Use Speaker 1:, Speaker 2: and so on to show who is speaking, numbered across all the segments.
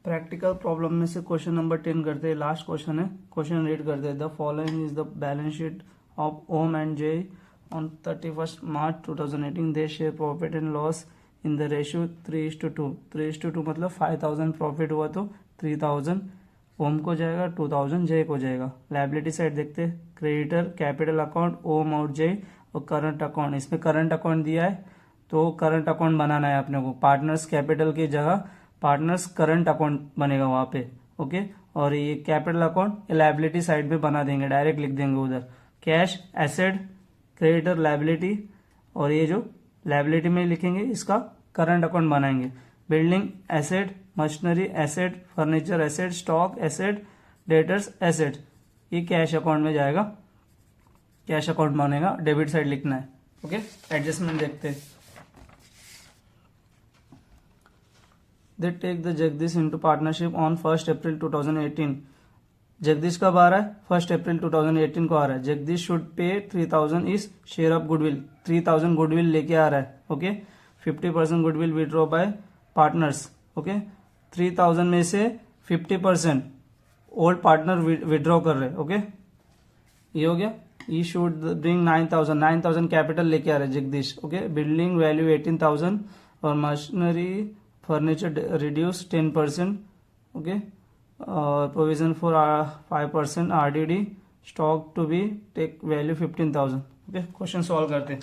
Speaker 1: Practical problem में से question number 10 करते हैं, लास्ट क्वेश्चन है। क्वेश्चन रीड करते हैं। The following is the balance sheet of ohm and J on 31st March 2018। They share profit and loss in the ratio 3:2। 3:2 मतलब 5,000 profit हुआ तो 3,000 ओम को जाएगा, 2,000 जे को जाएगा। लाइबिलिटी साइड देखते हैं। क्रेडिटर कैपिटल अकाउंट ओम और जे और करंट अकाउंट। इसमें करंट अकाउंट दिया है तो करंट अकाउंट बनाना है अपने को। पार्टनर्स कैपिटल की जगह पार्टनर्स करंट अकाउंट बनेगा वहां पे। ओके, और ये कैपिटल अकाउंट लाइबिलिटी साइड पे बना देंगे, डायरेक्ट लिख देंगे उधर। कैश एसेट, क्रेडिटर लाइबिलिटी, और ये जो लाइबिलिटी में लिखेंगे इसका करंट अकाउंट बनाएंगे। Building asset, machinery asset, furniture asset, stock asset, debtors asset, ये कैश अकाउंट में जाएगा, कैश अकाउंट बनेगा, डेबिट साइड लिखना है। ओके, एडजस्टमेंट देखते हैं। They take the Jagdish into partnership on 1st April 2018। Jagdish कब आ रहा है? 1st April 2018 को आ रहा है। Jagdish should pay 3,000 is share of goodwill. 3,000 goodwill लेके आ रहा है। Okay, 50% goodwill withdraw bye partners. Okay, 3,000 में से 50% ओल्ड पार्टनर विड्रॉ कर रहे हैं। ओके, ये हो गया। ई शुड ब्रिंग 9,000 कैपिटल लेके आ रहे हैं जगदीश। ओके, बिल्डिंग वैल्यू 18,000 और machinery furniture reduce 10%। Okay, provision for 5% RDD, stock to be take value 15,000। Okay, question solve करते हैं।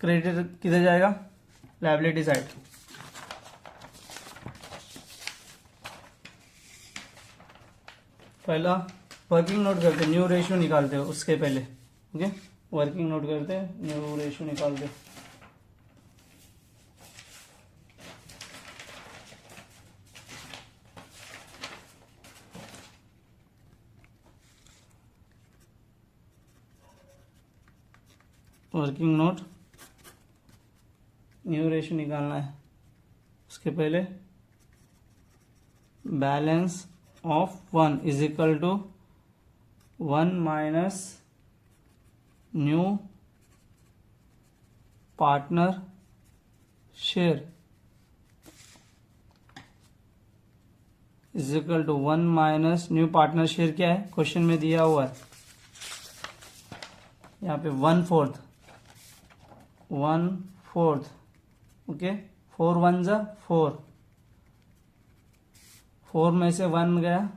Speaker 1: क्रेडिटर किधर जाएगा? Liability side. पहला वर्किंग नोट करते, न्यू रेशियो निकालते हो उसके पहले। ओके, वर्किंग नोट करते, न्यू रेशियो निकालते। वर्किंग नोट, न्यू रेशियो निकालना है। उसके पहले balance of 1 is equal to 1 minus new partner share is equal to 1 minus new partner share. क्या है? क्वेश्चन में दिया हुआ है यहाँ पे 1/4। ओके, 4 1 जा 4, 4 में से 1 गया,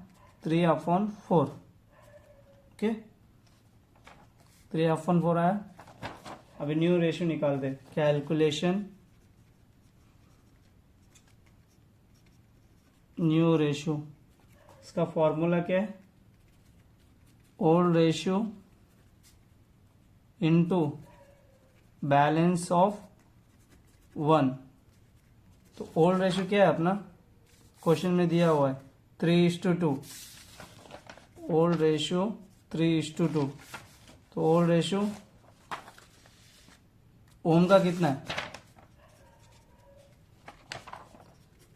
Speaker 1: 3/4। ओके, 3/4 आया। अभी न्यू रेशियो निकालते। कैलकुलेशन न्यू रेशियो, इसका फॉर्मूला क्या है? Old ratio into balance of 1। तो ओल्ड रेशियो क्या है अपना? क्वेश्चन में दिया हुआ है 3:2। Old ratio 3:2। तो ओल्ड रेशियो ओम का कितना है?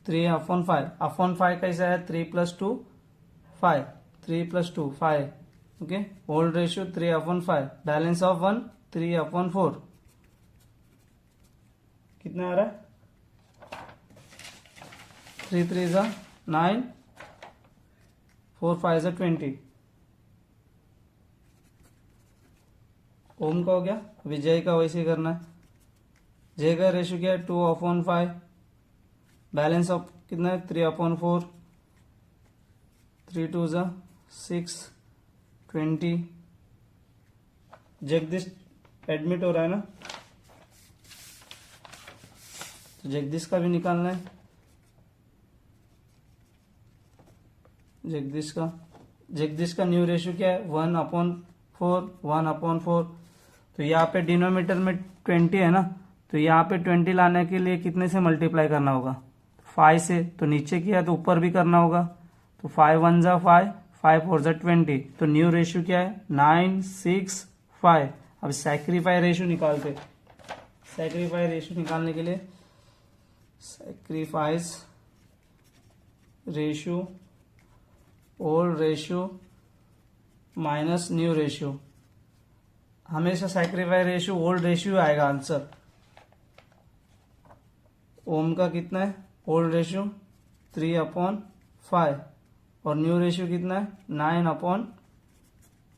Speaker 1: 3/5। अपॉन 5 कैसा है? 3 + 2 5, 3 + 2 5। Okay, old ratio 3/5, balance of 1 3/4। कितना आ रहा है? 3 3 जा 9, 4 5 जा 20। ओम का हो गया। अभी जय का वैसे ही करना है। जय का रेशियो क्या है? 2/5, बैलेंस ऑफ कितना है? 3/4, 3 2 जा 6 20। जगदीश एडमिट हो रहा है ना, तो जगदीश का भी निकालना है। जगदीश का न्यू रेशियो क्या है? 1/4। तो यहाँ पे डिनोमिनेटर में 20 है ना, तो यहाँ पे 20 लाने के लिए कितने से मल्टीप्लाई करना होगा? 5 से। तो नीचे किया तो ऊपर भी करना होगा। तो 5 1 जा 5, 5 4 जा 20। तो न्यू रेशियो क्या है? 9 6 5। अब सैक्रिफाई रेशियो निकालते। सैक्रिफाई रेशियो निकालने के लिए sacrifice ratio old ratio minus new ratio. हमेशा सैक्रिफाई रेशियो ओल्ड रेशियो आएगा आंसर। ओम का कितना है ओल्ड रेशियो 3/5 और न्यू रेशियो कितना है 9/20।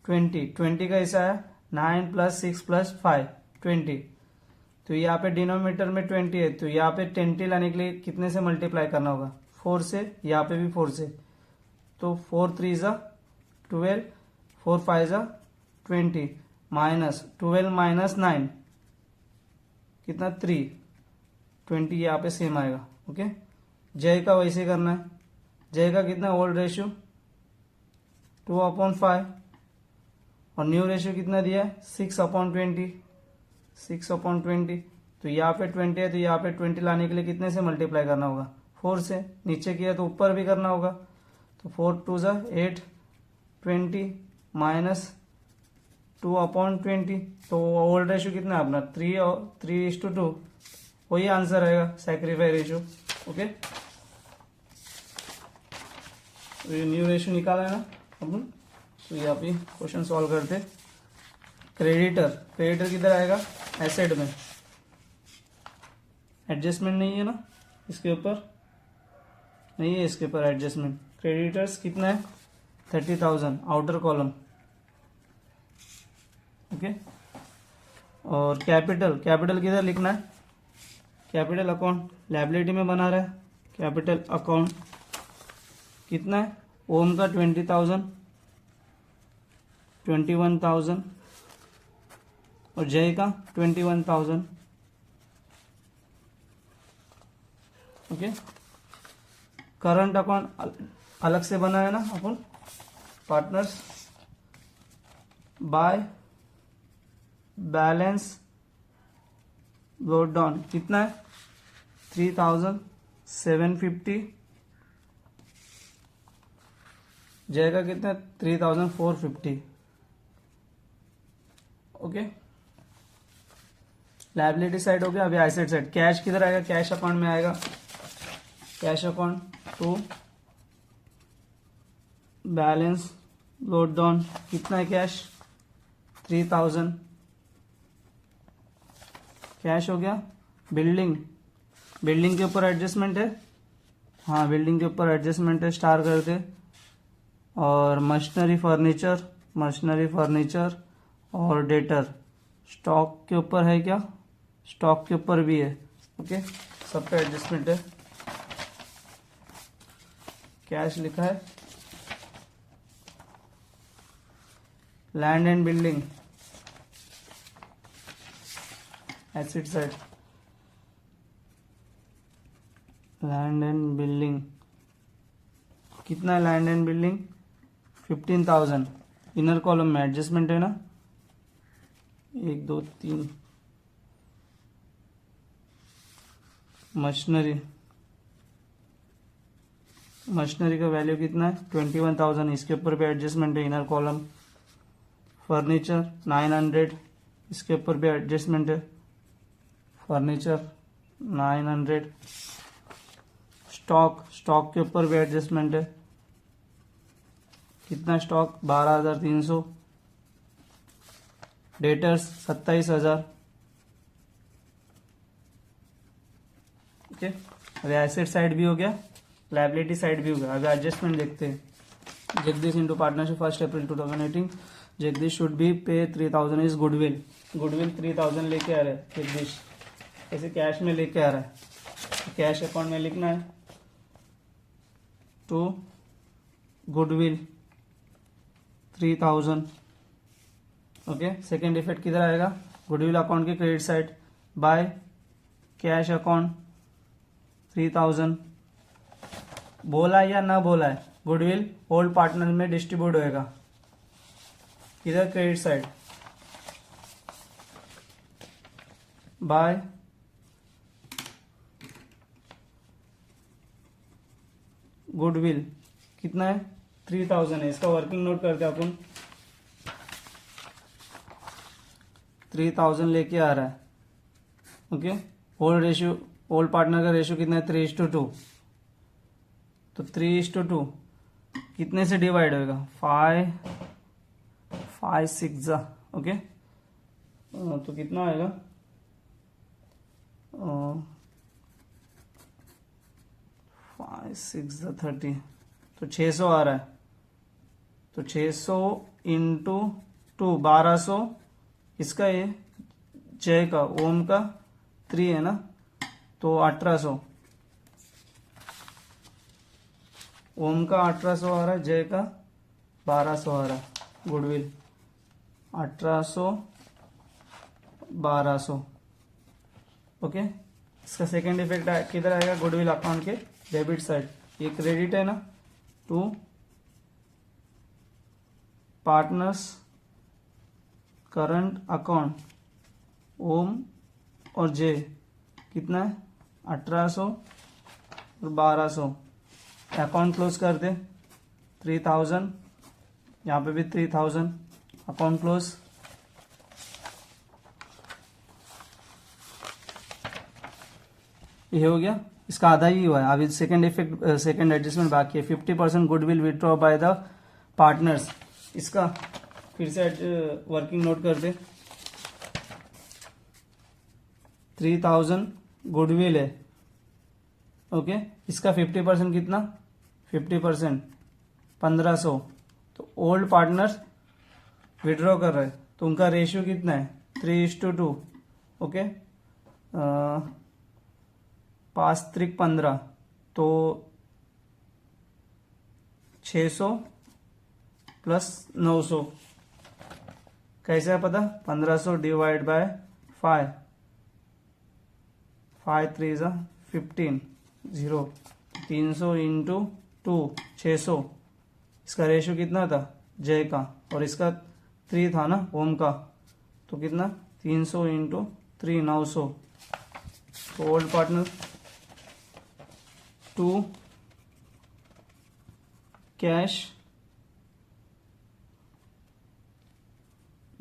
Speaker 1: 20 का ऐसा है 9 + 6 + 5 20। तो यहाँ पे डिनोमिनेटर में 20 है तो यहाँ पे 10 लाने के लिए कितने से मल्टीप्लाई करना होगा 4 से, यहाँ पे भी 4 से। तो 4 3 = 12, 4 5 = 20 माइनस 12 माइनस 9 कितना 3, 20 यहाँ पे सेम आएगा। ओके, जय का वैसे करना है। जय का कितना ओल्ड रेशियो 2/5 और न्यू रेशियो कितना दिया है 6/20, 6/20। तो यहाँ पे 20 है तो यहाँ पे 20 लाने के लिए कितने से मल्टीप्लाई करना होगा 4 से। नीचे किया तो ऊपर भी करना होगा। तो 4 2 = 8, 20 माइनस 2/20। तो ओल्ड रेशियो कितना है अपना 3 और 3:2, वही आंसर आएगा सैक्रिफाई रेशियो। ओके, तो ये न्यू रेशियो निकाला है ना अपन। तो यहाँ पे क्वेश्चन सॉल्व करते। क्रेडिटर किधर आएगा एसेट में, एडजस्टमेंट नहीं है ना इसके ऊपर, नहीं है इसके ऊपर एडजस्टमेंट। क्रेडिटर्स कितना है 30,000 आउटर कॉलम। ओके, और कैपिटल किधर लिखना है, कैपिटल अकाउंट लायबिलिटी में बना रहा है। कैपिटल अकाउंट कितना है ओम का 20,000, 21,000 और जय का 21,000। ओके, करंट अकाउंट अलग से बना है ना अपन partners. By balance load down कितना है 3,750। जय का कितना है 3,450। ओके, लायबिलिटी साइड हो गया। अभी एसेट साइड, कैश किधर आएगा, कैश अकाउंट में आएगा। Cash account to balance load down कितना है कैश 3,000। कैश हो गया। बिल्डिंग के ऊपर एडजस्टमेंट है, हाँ बिल्डिंग के ऊपर एडजस्टमेंट है, स्टार करते। और मशीनरी फर्नीचर और डेटर स्टॉक के ऊपर है क्या, स्टॉक के ऊपर भी है। ओके, सब पे एडजस्टमेंट है। कैश लिखा है। Land and building asset side, land and building कितना है land and building 15,000। Inner column में एडजस्टमेंट है ना 1 2 3। मशीनरी का वैल्यू कितना है 21,000, इसके ऊपर भी एडजस्टमेंट है इनर कॉलम। फर्नीचर 900, इसके ऊपर भी एडजस्टमेंट है फर्नीचर 900। स्टॉक के ऊपर भी एडजस्टमेंट है, कितना स्टॉक 12,300। डेटर्स 27,000। ओके, अभी एसेट साइड भी हो गया, लायबिलिटी साइड भी हो गया। अभी एडजस्टमेंट देखते हैं। Jagdish into partnership 1 April 2018। Jagdish should be पे 3,000 इज गुडविल 3,000 लेके आ रहा है जगदीश, ऐसे कैश में लेके आ रहा है। कैश अकाउंट में लिखना है to goodwill 3,000। Okay, second effect किधर आएगा गुडविल अकाउंट के credit side. By cash account 3,000। बोला या ना बोला है, गुडविल ओल्ड पार्टनर में डिस्ट्रीब्यूट होएगा किधर क्रेडिट साइड। बाय गुडविल कितना है 3,000 है, इसका वर्किंग नोट करके अपन 3,000 लेके आ रहा है। ओके, ओल्ड पार्टनर का रेशियो कितना है 3:2। तो 3:2 कितने से डिवाइड होगा 5 6 ओके, तो कितना आएगा 6 30, तो 600 आ रहा है, तो 600 इंटू 2 1200, इसका ये जय का ओम का 3 है ना, तो 1800, ओम का 1800 आ रहा है, जय का 1200 आ रहा है, गुडविल 1800 1200। ओके, इसका सेकेंड इफेक्ट किधर आएगा, गुडविल अकाउंट के डेबिट साइड, ये क्रेडिट है ना, to partners current account Om और जे, कितना है 1800 और 1200, अकाउंट क्लोज कर दे 3000, यहाँ पे भी 3000, अकाउंट क्लोज। ये हो गया, इसका आधा ही हुआ है, अभी सेकेंड इफेक्ट सेकेंड एडजस्टमेंट बाकी है। 50% goodwill withdraw by the partners, इसका फिर से वर्किंग नोट कर दे, 3000 गुडविल है। ओके, इसका 50% कितना, 50% 1500, तो ओल्ड पार्टनर्स विड्रॉ कर रहे हैं, तो उनका रेशियो कितना है 3:2। ओके, 5 त्रिक 15, तो 600 प्लस 900, कैसे है पता, 1500 डिवाइड बाय 5, 5 3 15, 0, 300 इंटू 2 600, इसका रेशियो कितना था जय का, और इसका 3 था ना ओम का, तो कितना 300 इंटू 3 900, तो old partner 2 cash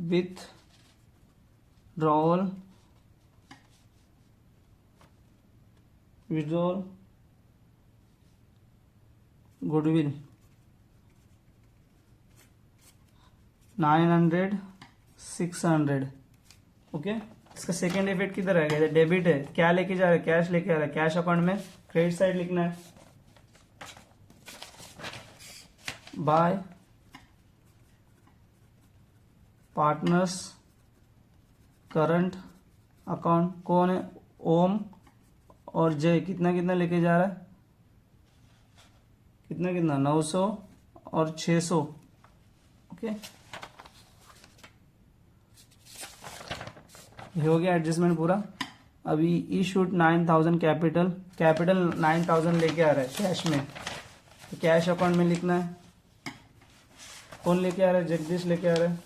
Speaker 1: with drawer withdrawal goodwill 900 600। Okay, इसका सेकेंड इफेक्ट किधर आ गया, डेबिट है, क्या लेके जा रहा है, कैश लेके आ रहा है, कैश अकाउंट में क्रेडिट साइड लिखना है, बाय पार्टनर्स करंट अकाउंट, कौन है ओम और जय, कितना कितना लेके जा रहा है, कितना कितना 900 और 600। ओके, ये हो गया एडजस्टमेंट पूरा। अभी इशूड 9000 कैपिटल, कैपिटल 9000 लेके आ रहा है कैश में, तो कैश अकाउंट में लिखना है, कौन लेके आ रहा है, जगदीश लेके आ रहा है,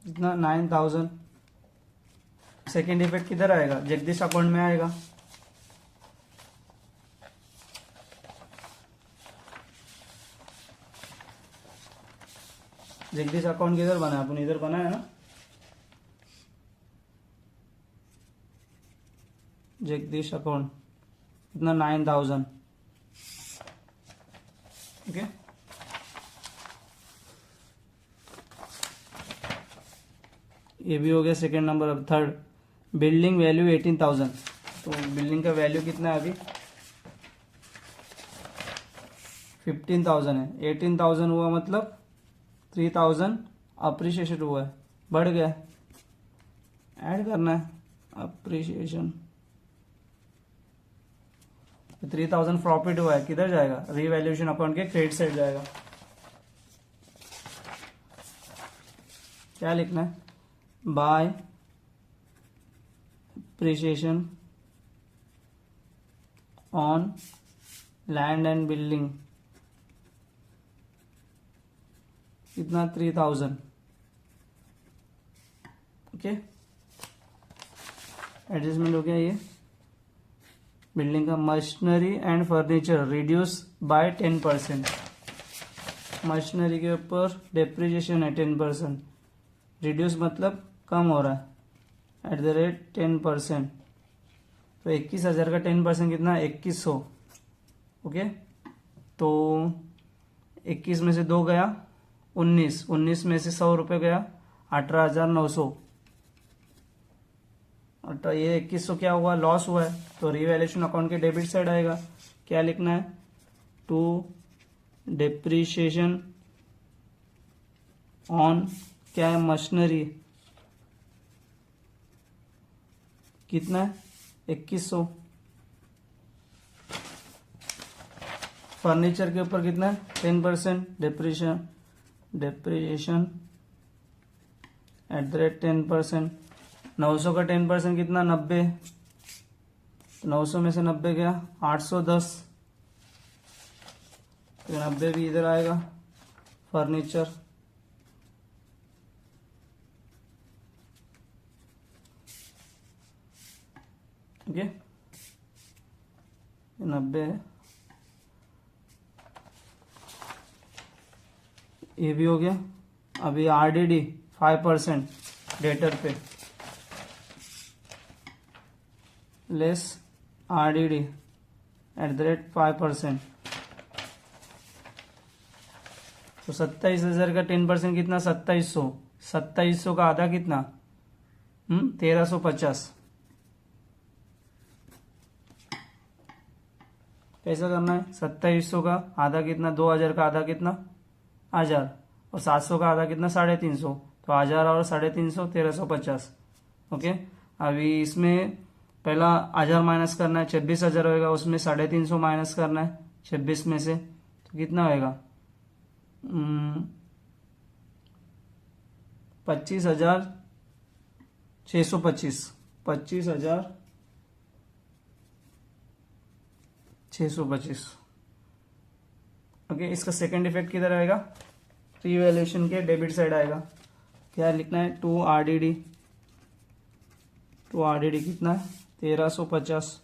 Speaker 1: इतना 9000। सेकेंड इफेक्ट किधर आएगा, जगदीश अकाउंट में आएगा, जगदीश अकाउंट किधर बना है, अपन इधर बना है ना, जगदीश अकाउंट इतना 9000। ओके, ये भी हो गया सेकेंड नंबर। अब थर्ड, बिल्डिंग वैल्यू 18000, तो बिल्डिंग का वैल्यू कितना है अभी 15000 है, 18000 हुआ मतलब 3000 अप्रिशिएशन हुआ है, बढ़ गया, ऐड करना है अप्रिशिएशन, 3000 प्रॉफिट हुआ है, किधर जाएगा, रीवैल्यूएशन अकाउंट के क्रेडिट साइड जाएगा। क्या लिखना है, by appreciation on land and building, कितना 3000। ओके, एडजस्टमेंट हो गया ये। बिल्डिंग का machinery and furniture reduce by 10%, machinery के ऊपर डेप्रिसिएशन है 10%, रिड्यूस मतलब कम हो रहा है एट द रेट 10%, तो 21,000 का 10% कितना 2100। ओके, तो 21 में से 2 गया 19, 19 में से 100 रुपये गया 18,900, तो ये 2100 क्या हुआ, लॉस हुआ है, तो रिवैल्यूएशन अकाउंट के डेबिट साइड आएगा। क्या लिखना है, टू डिप्रिशिएशन ऑन क्या है, मशीनरी, कितना है 2100। फर्नीचर के ऊपर कितना है 10% डिप्रिशिएशन @ 10%। 900 का 10% कितना, 90। 900 में से 90 गया 810, तो 90 भी इधर आएगा। फर्नीचर ओके, 90 है, ये भी हो गया। अभी RDD 5% डेटर पे लेस RDD @ 5%, तो 27,000 का 10% कितना, 2700। 2700 का आधा कितना, 1350। कैसा करना है, 2700 का आधा कितना, 2000 का आधा कितना 1000, और 700 का आधा कितना 350, तो 1000 और 350 1350। ओके, अभी इसमें पहला 1000 माइनस करना है, 26,000 होएगा, उसमें 350 माइनस करना है 26 में से, तो कितना होएगा 25,625। 25,625। ओके, इसका सेकंड इफेक्ट किधर आएगा, रिवैल्यूएशन के डेबिट साइड आएगा। क्या लिखना है, टू RDD कितना है 1350।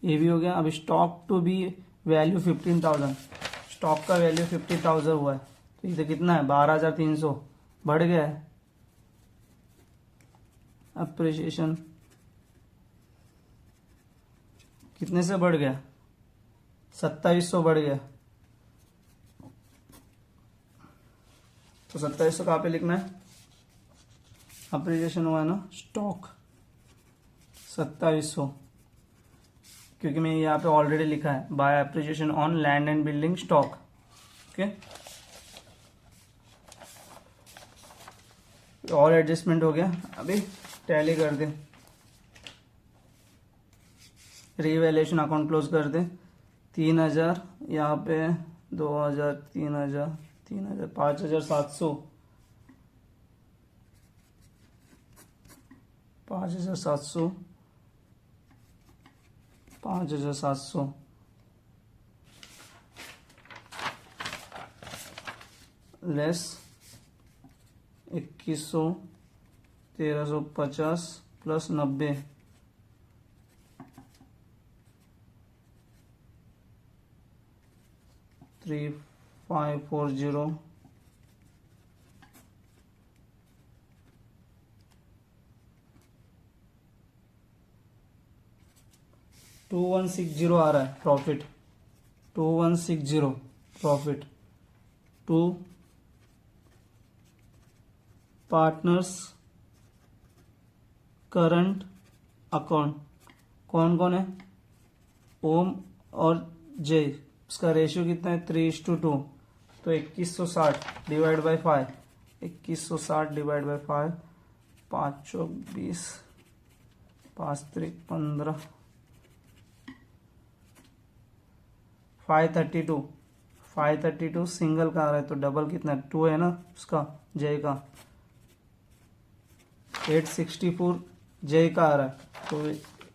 Speaker 1: ये भी हो गया। अब stock to be value 15,000, stock का वैल्यू 50,000 हुआ है, तो इधर कितना है 12,300, बढ़ गया है। अप्रिसिएशन कितने से बढ़ गया, 2700 बढ़ गया, तो 2700 कहाँ पे लिखना है, अप्रिसिएशन हुआ है ना, स्टॉक 2700, क्योंकि मैं यहाँ पे ऑलरेडी लिखा है by appreciation on land and building stock. Okay, और एडजस्टमेंट हो गया। अभी टैली कर दे, रिवैल्यूएशन अकाउंट क्लोज कर दे। 3000 यहाँ पे 2000 3000 3000 5700 5700 5700 लेस 2100 1350 प्लस 90 3540 2160 आ रहा है profit, 2160 profit to partners current account. कौन कौन है, ओम और जय, उसका रेशियो कितना है 3:2, तो 2160 डिवाइड बाई 5, 2160 डिवाइड बाई 5, 5 चौक 20, 5 त्रिक 15, 532 सिंगल का आ रहा है, तो डबल कितना 2 है ना उसका, जय का 864 जय का आ रहा है, तो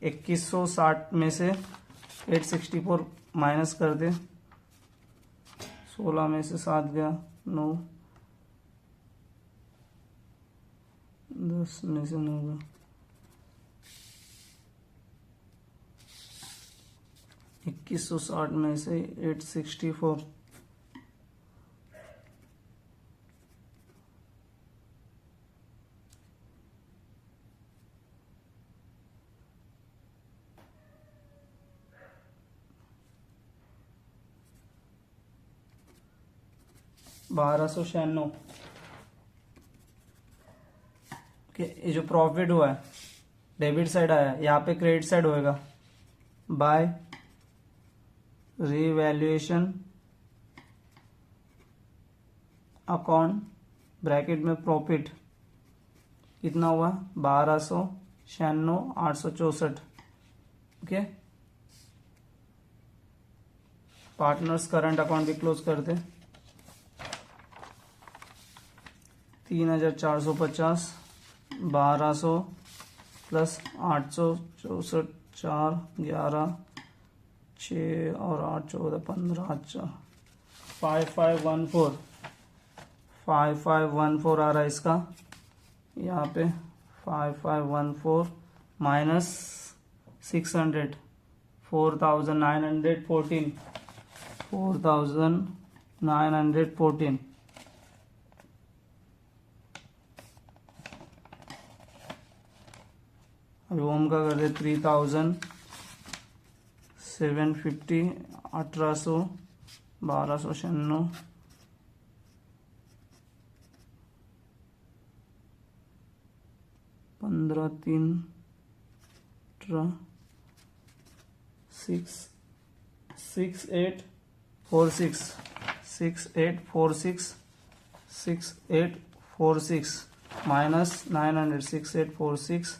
Speaker 1: 2160 में से 864 माइनस कर दे, 16 में से 7 गया 9, 10 में से 9 गया 2160 में से 864, 1296। ओके, ये जो प्रॉफिट हुआ है डेबिट साइड आया, यहाँ पे क्रेडिट साइड होएगा बाय रीवैल्यूएशन अकाउंट ब्रैकेट में प्रॉफिट कितना हुआ 1296,864। ओके, पार्टनर्स करंट अकाउंट भी क्लोज करते 3,450 1200 प्लस 864 4 11 6 और 8 14 15 अच्छा 5514 आ रहा है इसका यहाँ पे 5514 माइनस 600 4,914 अभी ओम का कर दे 3,750 1800 1296 15 3 6846 माइनस 900 6846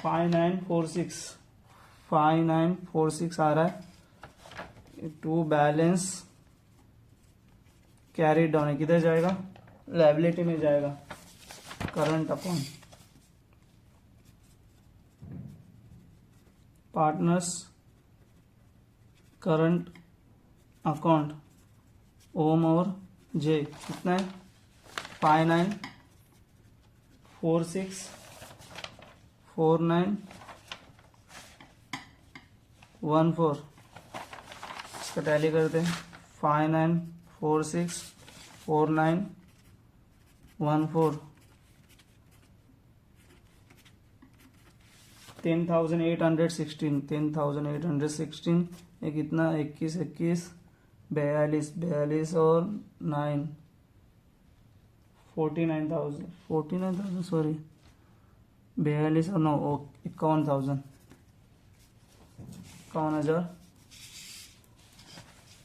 Speaker 1: 5946 आ रहा है। टू बैलेंस कैरी डाउन है, किधर जाएगा लायबिलिटी में जाएगा current account partners current account Om और जे कितना है 59464914 इसका टैली करते हैं 59464914 10,816 ये कितना 21 42 और 9 49,000 सॉरी 42 और 9 51,000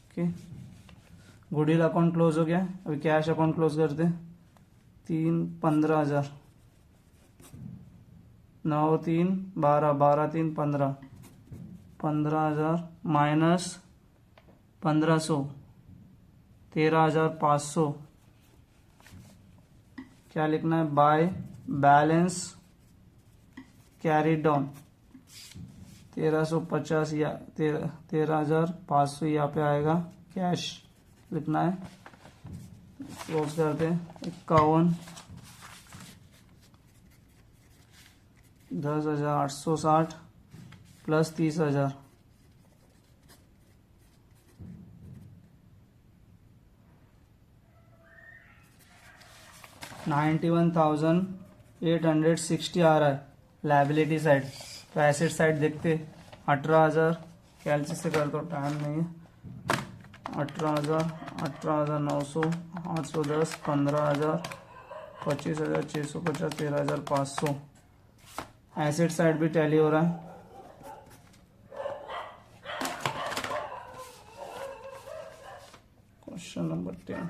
Speaker 1: ओके। गुडविल अकाउंट क्लोज हो गया। अभी कैश अकाउंट क्लोज करते 15,000 9 3 12 12 3 15,000 माइनस 1500 13,500 क्या लिखना है बाय बैलेंस कैरी डाउन 1350 या 13,500 यहाँ पे आएगा कैश लिखना है। क्लोज करते 51 10,860 प्लस 30,000 91,860 आ रहा है लायबिलिटी साइड। तो एसेट साइड देखते 18,000 कैलसी से कर दो टाइम नहीं है 18,000 18,900 810 15,000 25,650 13,500 एसेट साइड भी टैली हो रहा है। Question number 10